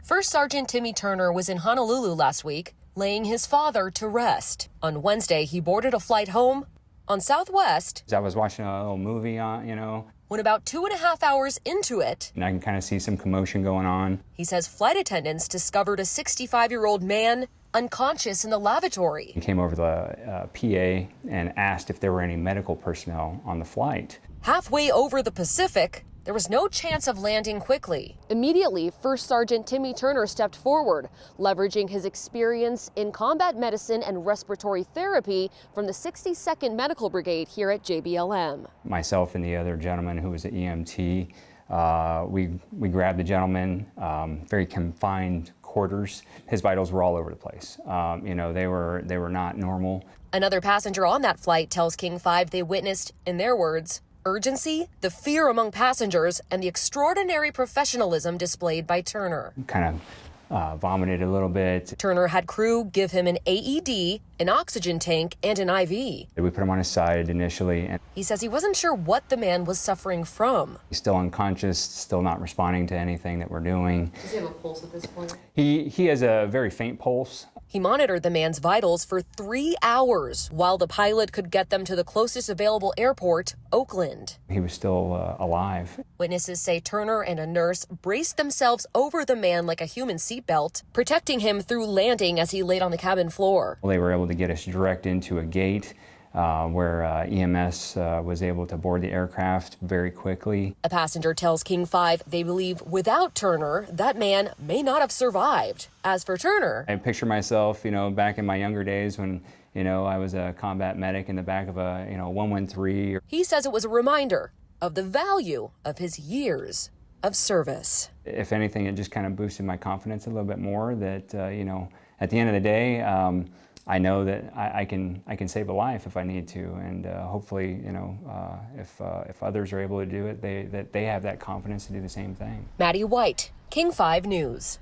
First Sergeant Timmy Turner was in Honolulu last week, laying his father to rest. On Wednesday, he boarded a flight home on Southwest. I was watching a little movie When about 2.5 hours into it, and I can kind of see some commotion going on. He says flight attendants discovered a 65-year-old man unconscious in the lavatory. He came over the PA and asked if there were any medical personnel on the flight. Halfway over the Pacific, there was no chance of landing quickly. Immediately, First Sergeant Timmy Turner stepped forward, leveraging his experience in combat medicine and respiratory therapy from the 62nd Medical Brigade here at JBLM. Myself and the other gentleman who was an EMT, we grabbed the gentleman, very confined quarters. His vitals were all over the place. They were not normal. Another passenger on that flight tells King 5 they witnessed, in their words, urgency, the fear among passengers, and the extraordinary professionalism displayed by Turner. Kind of vomited a little bit. Turner had crew give him an AED, an oxygen tank, and an IV. We put him on his side initially. And he says he wasn't sure what the man was suffering from. He's still unconscious, still not responding to anything that we're doing. Does he have a pulse at this point? He has a very faint pulse. He monitored the man's vitals for 3 hours while the pilot could get them to the closest available airport, Oakland. He was still alive. Witnesses say Turner and a nurse braced themselves over the man like a human seatbelt, protecting him through landing as he laid on the cabin floor. They were able to get us direct into a gate where EMS was able to board the aircraft very quickly. A passenger tells King 5 they believe without Turner, that man may not have survived. As for Turner, I picture myself, back in my younger days when, I was a combat medic in the back of a, 113. He says it was a reminder of the value of his years of service. If anything, it just kind of boosted my confidence a little bit more that, at the end of the day, I know that I can save a life if I need to, and hopefully, if others are able to do it, that they have that confidence to do the same thing. Maddie White, King 5 News.